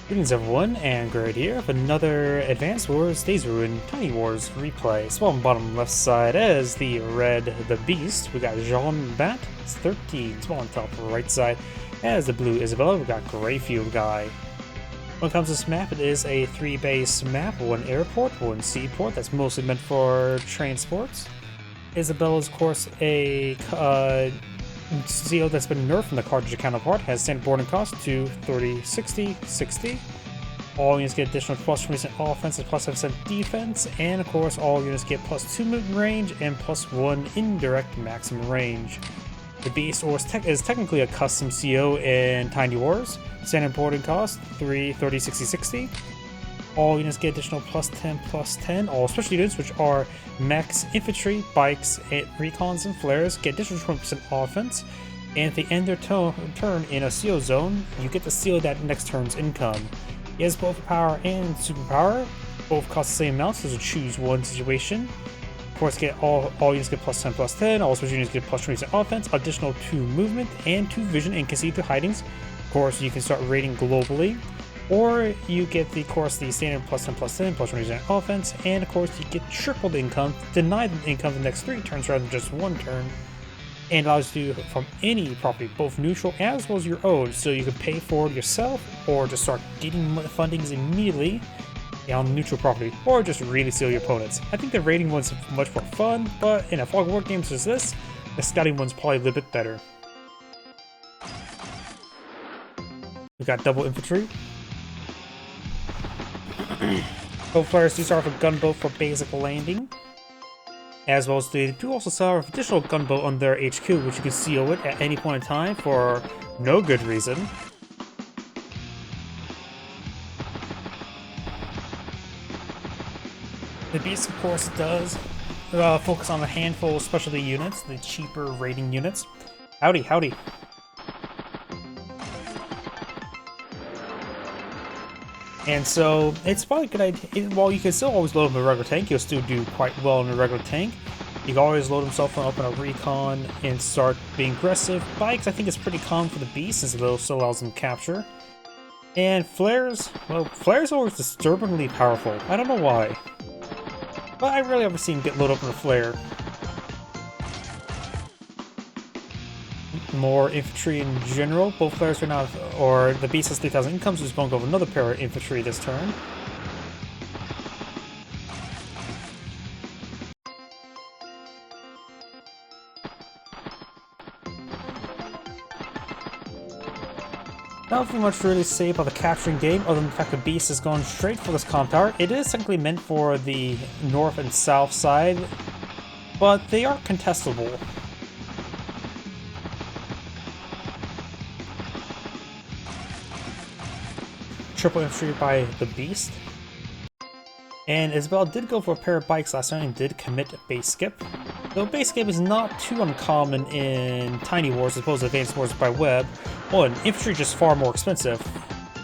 Greetings everyone, and Greg here with another Advanced Wars Days Ruin Tiny Wars replay. So on the bottom left side as the red the Beast, we got Jeanbat13. So on top right side as the blue Isabella, we got GreyfieldGuy. When it comes to this map, it is a 3-base map, one airport, one seaport, that's mostly meant for transports. Isabella is of course a CO that's been nerfed from the cartridge counterpart, has standard boarding cost to 30, 60, 60. All units get additional plus 20% offense and plus 7% defense, and of course all units get plus 2 movement range and plus 1 indirect maximum range. The Beast is technically a custom CO in Tiny Wars. Standard boarding cost 3, 30, 60, 60. All units get additional plus 10, plus 10. All special units, which are mechs, infantry, bikes, recons, and flares, get additional 20% offense. And if they end their turn in a CO zone, you get to seal that next turn's income. He has both power and superpower. Both cost the same amount, so to choose one situation. Of course, all units get plus 10, plus 10. All special units get plus 20% offense, additional 2 movement, and 2 vision, and can see through hidings. Of course, you can start raiding globally. Or you get the standard plus 10 plus 10 plus 20% offense, and of course you get tripled income, denied income the next 3 turns rather than just 1 turn, and allows you to from any property, both neutral as well as your own, so you can pay for it yourself or just start getting fundings immediately on neutral property, or just really seal your opponents. I think the raiding one's much more fun, but in a fog war game such as this, the scouting one's probably a little bit better. We got double infantry. Both players do start with a gunboat for basic landing, as well as they do also start with additional gunboat on their HQ, which you can CO it at any point in time for no good reason. The Beast, of course, does focus on a handful of specialty units, the cheaper raiding units. Howdy, howdy. And so, it's probably a good idea. While you can still always load him in a regular tank, he'll still do quite well in a regular tank. You can always load himself up in a recon and start being aggressive. Bikes, I think, is pretty common for the Beast, since it still allows him to capture. And flares, well, flares are always disturbingly powerful. I don't know why. But I rarely ever see him get loaded up in a flare. More infantry in general. Both players are now, or the Beast has 3,000 incomes, so he's going to go with another pair of infantry this turn. Nothing much to really say about the capturing game, other than the fact the Beast has gone straight for this comm tower. It is technically meant for the north and south side, but they are contestable. Triple infantry by the Beast. And Isabella did go for a pair of bikes last turn and did commit base skip. Though base skip is not too uncommon in Tiny Wars as opposed to Advanced Wars by Web. One, infantry just far more expensive.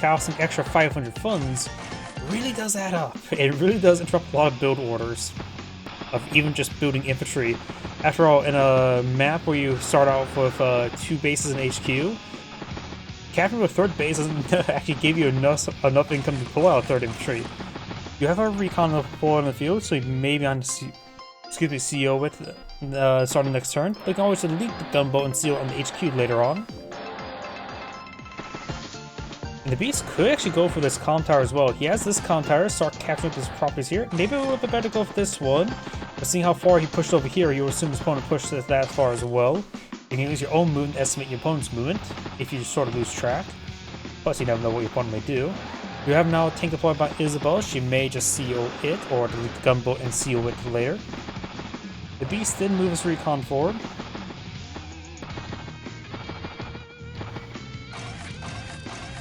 Costing extra 500 funds really does add up. It really does interrupt a lot of build orders of even just building infantry. After all, in a map where you start out with 2 bases in HQ, capturing a 3rd base doesn't actually give you enough income to pull out a 3rd infantry. You have a recon to pull in the field, so you maybe on CO with starting next turn. But you can always delete the gunboat and seal on the HQ later on. And the Beast could actually go for this comm tower as well. He has this comm tower, start capturing his properties here. Maybe a little bit better to go for this one. But seeing how far he pushed over here, you would assume his opponent pushed it that far as well. You can use your own movement to estimate your opponent's movement if you sort of lose track. Plus, you never know what your opponent may do. You have now a tank deployed by Isabella. She may just CO it or delete the gunboat and CO it later. The Beast did move his recon forward.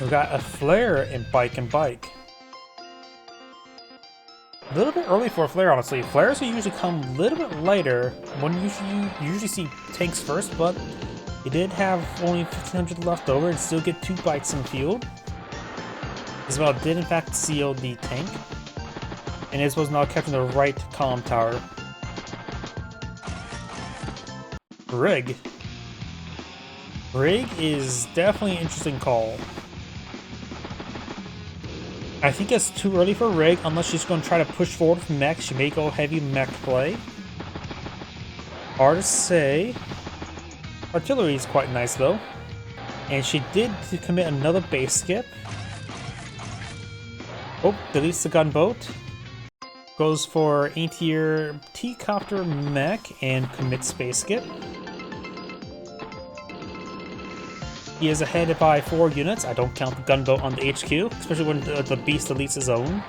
We've got a flare in bike and bike. A little bit early for a flare, honestly. Flares will usually come a little bit later when you usually see tanks first, but he did have only 1,500 left over and still get 2 bikes in the field. Isabella did in fact seal the tank, and Isabella was now capturing the right comm tower. Rig. Rig is definitely an interesting call. I think it's too early for Rig, unless she's going to try to push forward with mech. She may go heavy mech play. Hard to say. Artillery is quite nice though. And she did commit another base skip. Oh, deletes the gunboat. Goes for anti-air T-copter mech and commits space skip. He is ahead by 4 units. I don't count the gunboat on the HQ, especially when the beast deletes his own.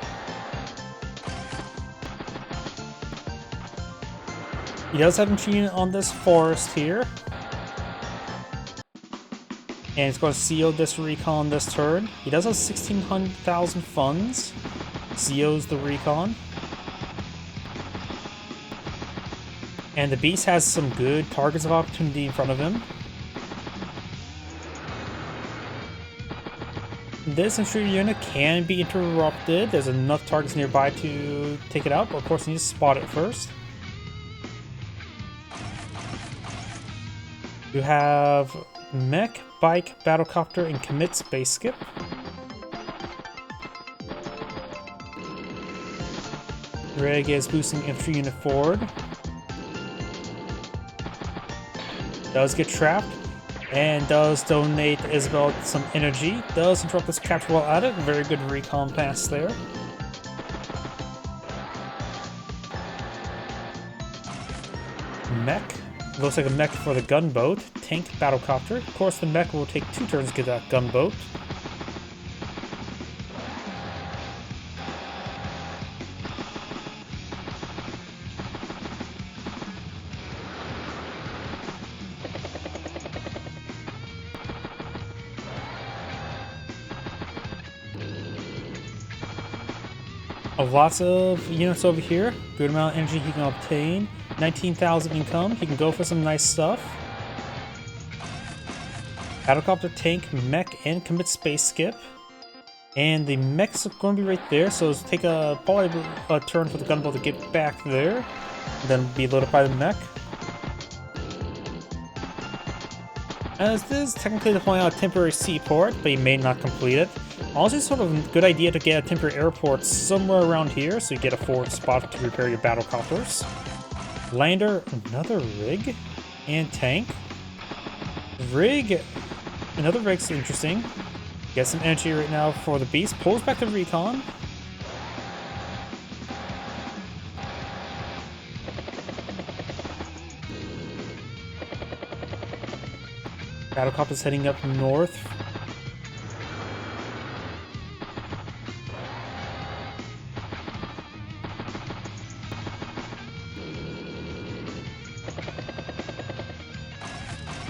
He does have a unit on this forest here. And he's going to seal this recon this turn. He does have 16,000 funds. COs the recon. And the beast has some good targets of opportunity in front of him. This infantry unit can be interrupted. There's enough targets nearby to take it out, but of course you need to spot it first. You have mech, bike, battlecopter, and commit space skip. Rig is boosting infantry unit forward. Does get trapped. And does donate Isabella some energy. Does interrupt this capture while at it. Very good recon pass there. Mech. Looks like a mech for the gunboat. Tank, battlecopter. Of course, the mech will take 2 turns to get that gunboat. Lots of units over here. Good amount of energy he can obtain. 19,000 income. He can go for some nice stuff. Battlecopter, tank, mech, and commit space skip. And the mech's going to be right there, so it'll take probably a turn for the gunboat to get back there. Then be loaded by the mech. As this is technically deploying out a temporary seaport, but he may not complete it. Also, it's sort of a good idea to get a temporary airport somewhere around here, so you get a forward spot to repair your battlecopters. Lander, another rig, and tank. Rig, another rig's interesting. Get some energy right now for the beast. Pulls back the recon. Battlecopter's heading up north.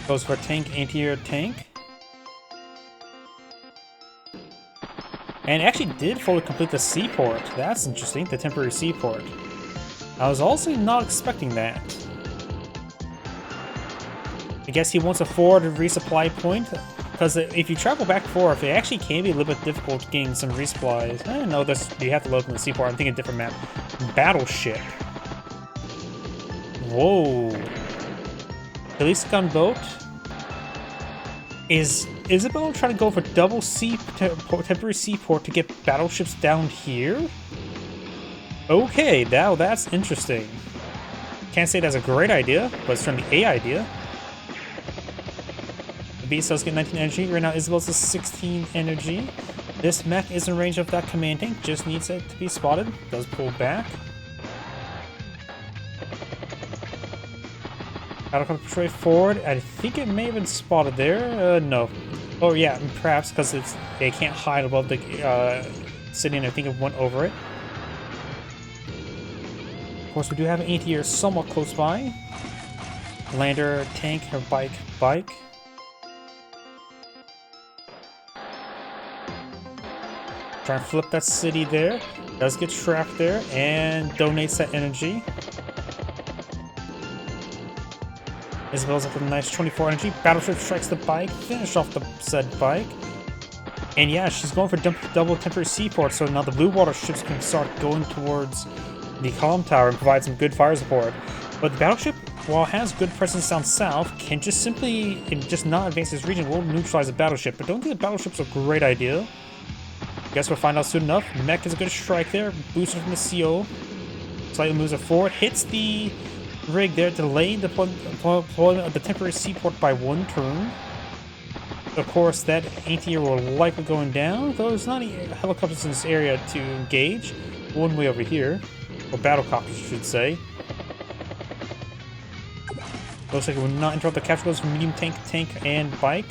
Goes for tank, anti-air tank. And actually did fully complete the seaport. That's interesting, the temporary seaport. I was also not expecting that. I guess he wants a forward resupply point, because if you travel back and forth, it actually can be a little bit difficult getting some resupplies. I don't know, you have to load from the seaport. I'm thinking a different map. Battleship. Whoa. Release gunboat. Is Isabella trying to go for double temporary seaport to get battleships down here? Okay, now that's interesting. Can't say that's a great idea, but it's certainly a idea. The beast does get 19 energy. Right now Isabella's at 16 energy. This mech is in range of that commanding, just needs it to be spotted. Does pull back. Battlecopter patrol forward. I think it may have been spotted there. No. Oh yeah, perhaps because they can't hide above the city, and I think it went over it. Of course, we do have an anti-air somewhat close by. Lander, tank, or bike. Try and flip that city there. Does get trapped there and donates that energy. Isabella's up with a nice 24 energy. Battleship strikes the bike, finish off the said bike. And yeah, she's going for double temporary seaport, so now the blue water ships can start going towards the comm tower and provide some good fire support. But the battleship, while it has good presence down south, can just simply, just not advance this region, will neutralize the battleship. But don't think the battleship's a great idea. Guess we'll find out soon enough. Mech is a good strike there. Boosted from the CO. Slightly moves it forward. Hits the rig there, delaying the deployment of the temporary seaport by 1 turn. Of course, that anti-air will likely going down, though there's not any helicopters in this area to engage. One way over here. Or battlecopters, I should say. Looks like it will not interrupt the capture goals from medium tank, and bike.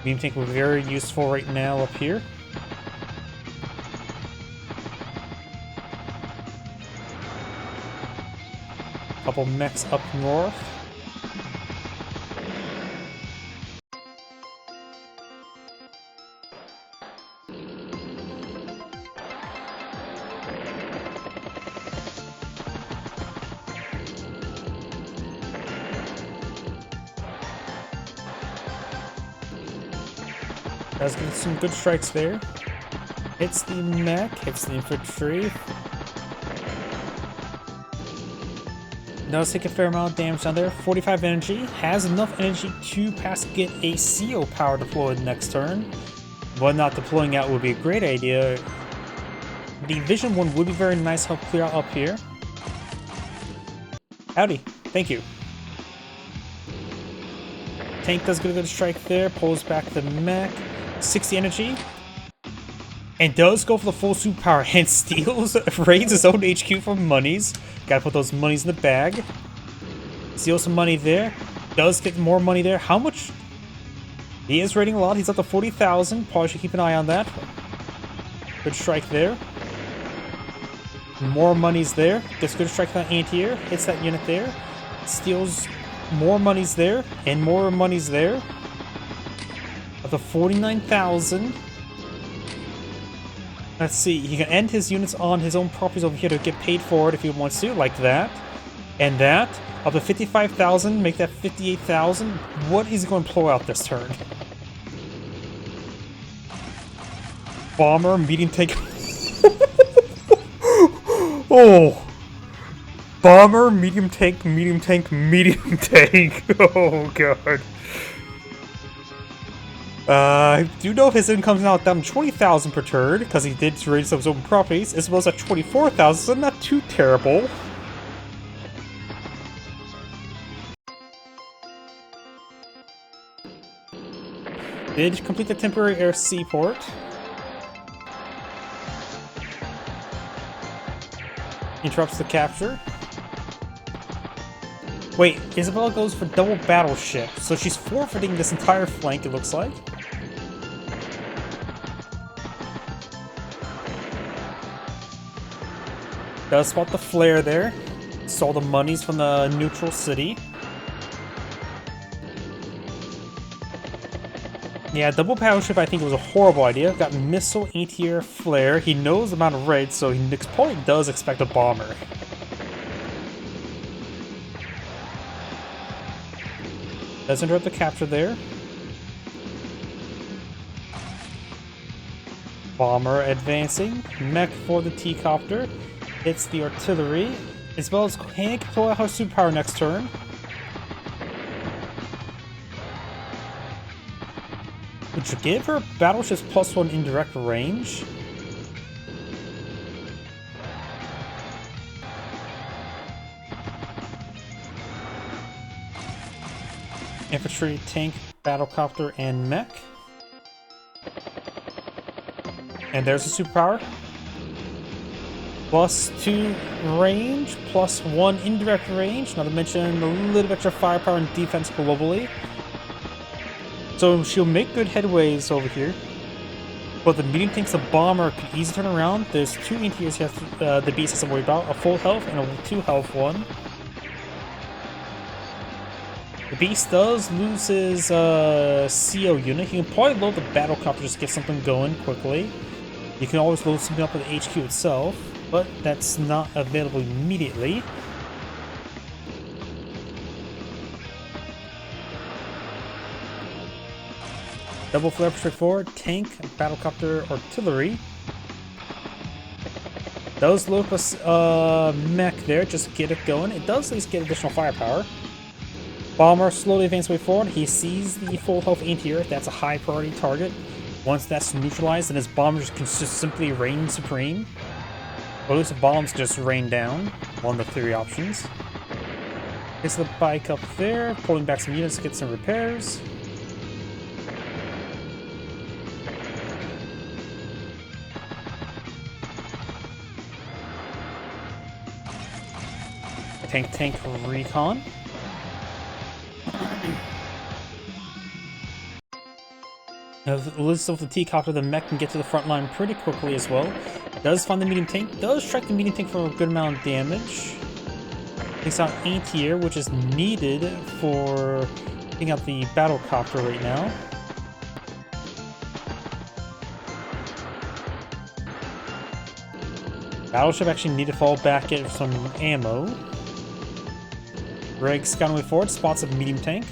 Medium tank will be very useful right now up here. Couple mechs up north. Does get some good strikes there. Hits the mech, hits the infantry. Does take a fair amount of damage down there. 45 energy. Has enough energy to pass get a CO power deployed next turn. But not deploying out would be a great idea. The Vision 1 would be very nice to help clear out up here. Howdy. Thank you. Tank does get a good strike there. Pulls back the mech. 60 energy. And does go for the full superpower and steals, raids his own HQ for monies. Gotta put those monies in the bag. Steals some money there. Does get more money there. How much? He is raiding a lot. He's up to 40,000. Probably should keep an eye on that. Good strike there. More money's there. Gets good strike on that anti-air. Hits that unit there. Steals more monies there. And more monies there. Up to 49,000. Let's see, he can end his units on his own properties over here to get paid for it if he wants to, like that. And that. Up to 55,000, make that 58,000. What is he going to pull out this turn? Bomber, medium tank. Oh! Bomber, medium tank, medium tank, medium tank. Oh, God. I do know his income's now down 20,000 per turn, because he did raise some of his own properties, as well as at 24,000, so not too terrible. Did complete the temporary air seaport. Interrupts the capture. Wait, Isabella goes for double battleship, so she's forfeiting this entire flank, it looks like. Does spot the flare there. Saw the monies from the neutral city. Yeah, double battleship I think was a horrible idea. Got missile, anti-air, flare. He knows the amount of raids, so he probably does expect a bomber. Does interrupt the capture there. Bomber advancing. Mech for the T-copter. Hits the artillery. As well as can pull out her superpower next turn. Which would give her battleships +1 indirect range. Infantry, tank, battlecopter, and mech. And there's a superpower. +2 range, +1 indirect range, not to mention a little extra firepower and defense globally. So she'll make good headways over here. But the medium tanks, the bomber, could easily turn around. There's 2 anti-airs the beast has to worry about, a full health and a 2 health one. The beast does lose his CO unit. He can probably load the battlecopter just to get something going quickly. You can always load something up with the HQ itself, but that's not available immediately. Double flare push forward, tank, battlecopter, artillery. Does load mech there, just to get it going. It does at least get additional firepower. Bomber slowly advances way forward. He sees the full health anti-air. That's a high priority target. Once that's neutralized, then his bombers can just simply reign supreme. Or at least the bombs just rain down. One of the 3 options. Gets the bike up there, pulling back some units to get some repairs. Tank recon. List of the T-Copter, the mech can get to the front line pretty quickly as well. Does find the medium tank, does strike the medium tank for a good amount of damage. Takes out anti-air, which is needed for taking out the battle copter right now. Battleship actually need to fall back, get some ammo. Greg scouting way forward, spots a medium tank.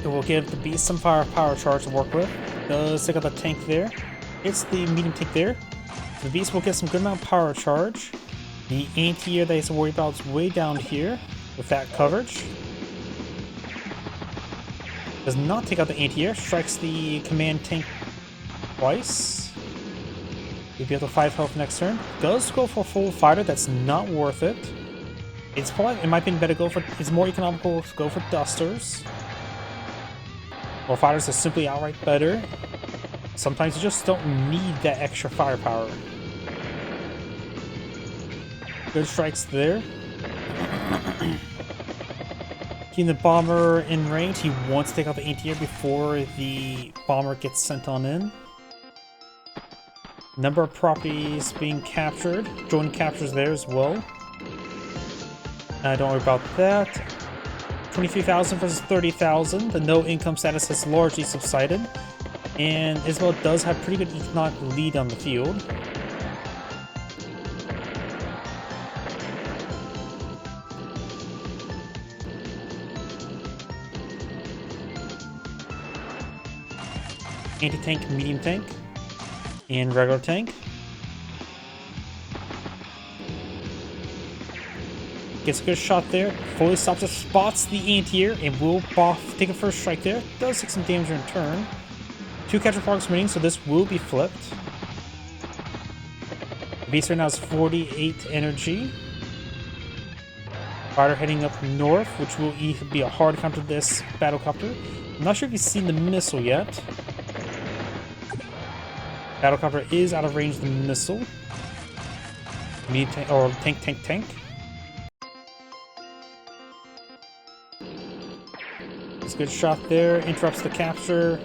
It will give the beast some power charge to work with. Does take out the tank there. It's the medium tank there. The beast will get some good amount of power charge. The anti-air that he has to worry about is way down here with that coverage. Does not take out the anti-air. Strikes the command tank twice. He'll be able to 5 health next turn. Does go for a full fighter. That's not worth it. It's probably, in my opinion, better go for. It's more economical to go for dusters. Well, fighters are simply outright better. Sometimes you just don't need that extra firepower. Good strikes there. Keeping the bomber in range. He wants to take out the anti-air before the bomber gets sent on in. Number of properties being captured. Joint captures there as well. Don't worry about that. 23,000 versus 30,000. The no income status has largely subsided. And Isabella does have pretty good economic lead on the field. Anti-tank, medium tank, and regular tank. Gets a good shot there. Fully stops it, spots the anti-air, and will take a first strike there. Does take some damage in turn. 2 catcher frogs remaining, so this will be flipped. The beast right now has 48 energy. Fighter heading up north, which will be a hard counter to this battlecopter. I'm not sure if you've seen the missile yet. Battlecopter is out of range of the missile. Medium tank, or tank. It's a good shot there. Interrupts the capture.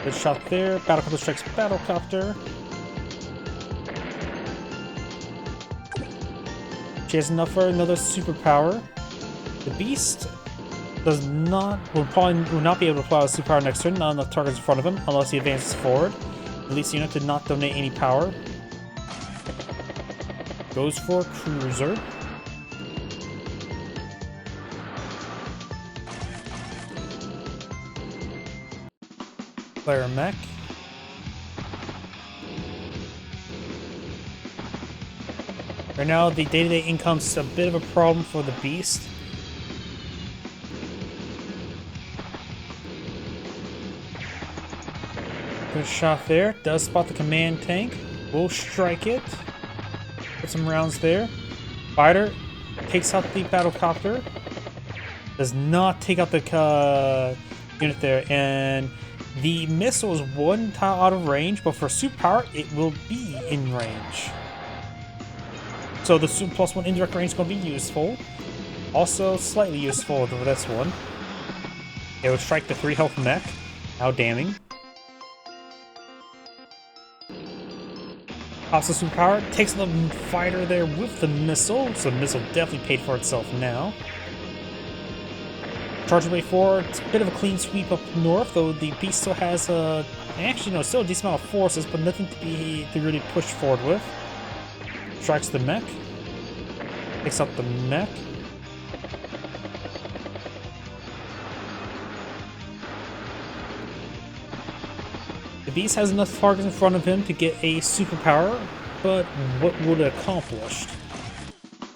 Good shot there. Battlecopter strikes battlecopter. She has enough for another superpower. The beast will not be able to apply a superpower next turn. Not enough targets in front of him unless he advances forward. The least unit did not donate any power. Goes for a cruiser. Player mech. Right now, the day-to-day income's a bit of a problem for the beast. Good shot there. Does spot the command tank. Will strike it. Put some rounds there. Fighter takes out the battlecopter. Does not take out the unit there. And the missile is 1 tile out of range, but for superpower, it will be in range. So the +1 indirect range is going to be useful. Also slightly useful for this one. It would strike the 3 health mech. How damning. Also superpower, takes the fighter there with the missile, so the missile definitely paid for itself now. Charging way forward, it's a bit of a clean sweep up north, though the beast still has still a decent amount of forces, but nothing to really push forward with. Strikes the mech. Takes out the mech. The beast has enough targets in front of him to get a superpower, but what would it accomplish?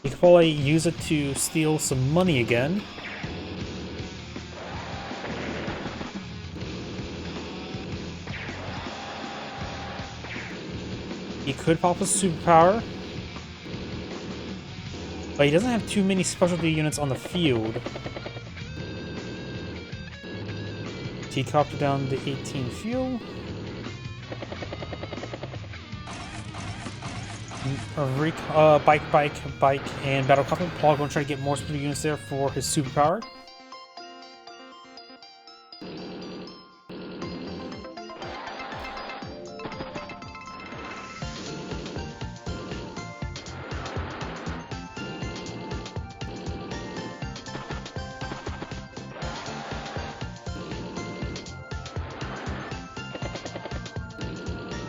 He could probably use it to steal some money again. He could pop a superpower, but he doesn't have too many specialty units on the field. T-copter down to 18 fuel. Bike, and battle copter. Paul going to try to get more special units there for his superpower.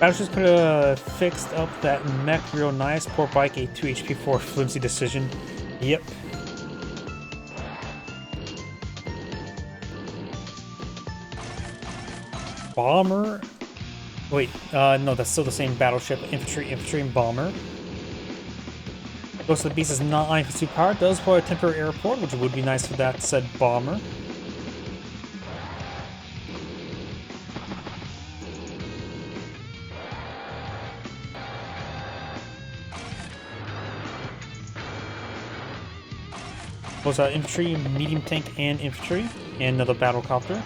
Battleships could have fixed up that mech real nice. Poor bike, a 2 HP for a flimsy decision. Yep. Bomber. Wait, no, that's still the same battleship. Infantry, and bomber. Ghost of the Beast is not eyeing for superpower. Does for a temporary airport, which would be nice for that said bomber. Was infantry, medium tank, and infantry, and another battle copter.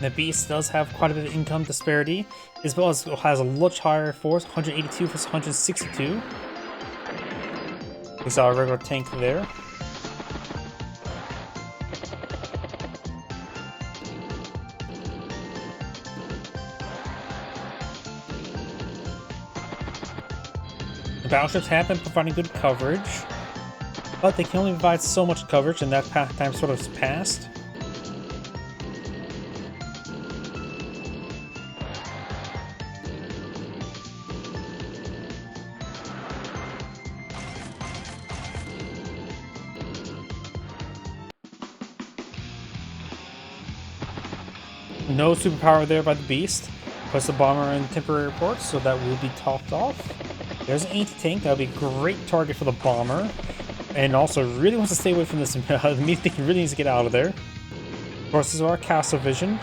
The Beast does have quite a bit of income disparity, as well as has a much higher force, 182 versus 162. We saw a regular tank there. The battleships have been providing good coverage, but they can only provide so much coverage, and that time sort of passed. No superpower there by the Beast. Puts the bomber in temporary reports, so that will be topped off. There's an anti-tank. That would be a great target for the bomber. And also really wants to stay away from this. The medium tank really needs to get out of there. Of course, this is our castle vision.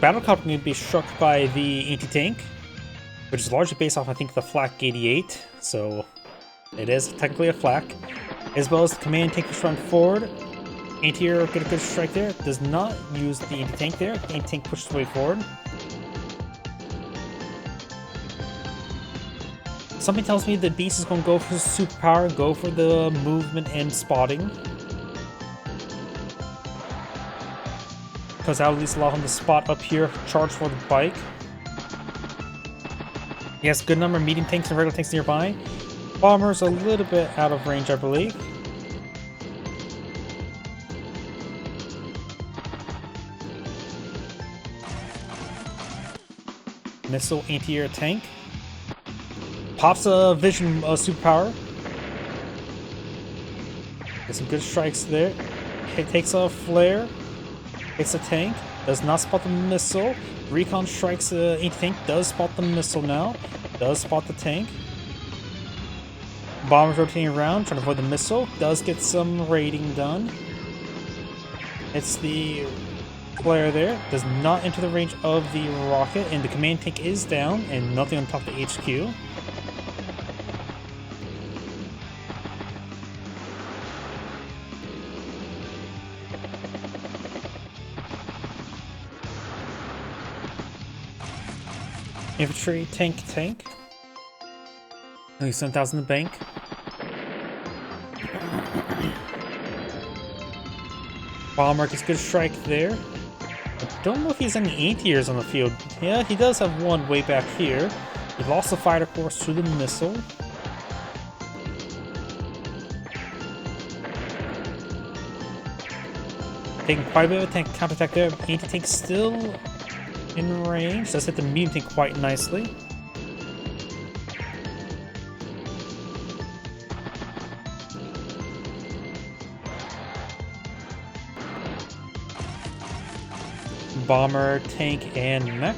Battlecopter need to be struck by the anti-tank, which is largely based off, I think, the Flak 88. So it is technically a Flak. As well as the command tank is run forward. Anti-air get a good strike there. Does not use the anti-tank there. The anti-tank pushes the way forward. Something tells me the Beast is going to go for superpower, go for the movement and spotting. Because that'll at least allow him to spot up here, charge for the bike. He has a good number of medium tanks and regular tanks nearby. Bomber's a little bit out of range, I believe. Missile anti-air tank. Pops a vision superpower. Get some good strikes there. It takes a flare. Hits a tank. Does not spot the missile. Recon strikes the anti-tank. Does spot the missile now. Does spot the tank. Bomber's rotating around, trying to avoid the missile. Does get some raiding done. Hits the flare there. Does not enter the range of the rocket, and the command tank is down, and nothing on top of the HQ. Infantry, tank. Only 7,000 in the bank. Bomber gets a good strike there. I don't know if he's any anti-airs on the field. Yeah, he does have one way back here. He lost the fighter course to the missile. Taking quite a bit of a tank counterattack there. Anti-tank still in range. Does hit the medium tank quite nicely. Bomber, tank, and mech.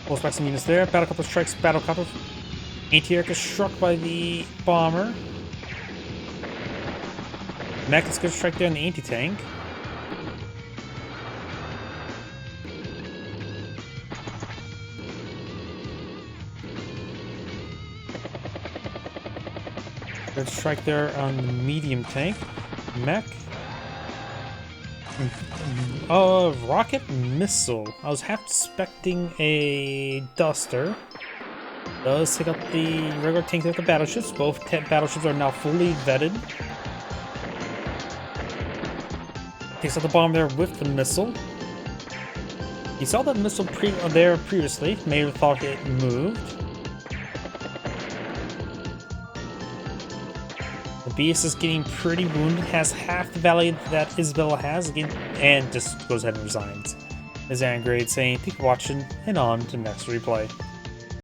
Pulls back some units there. Battlecopter strikes battlecopter. Anti-air is struck by the bomber. Mech is going to strike there in the anti-tank. Good strike there on the medium tank. Mech. Rocket missile. I was half expecting a duster. Does take out the regular tank with the battleships. Both battleships are now fully vetted. Takes out the bomb there with the missile. You saw that missile there previously. May have thought it moved. The Beast is getting pretty wounded. Has half the value that Isabella has again, and just goes ahead and resigns. This is Grade saying, thank you for watching, and on to the next replay.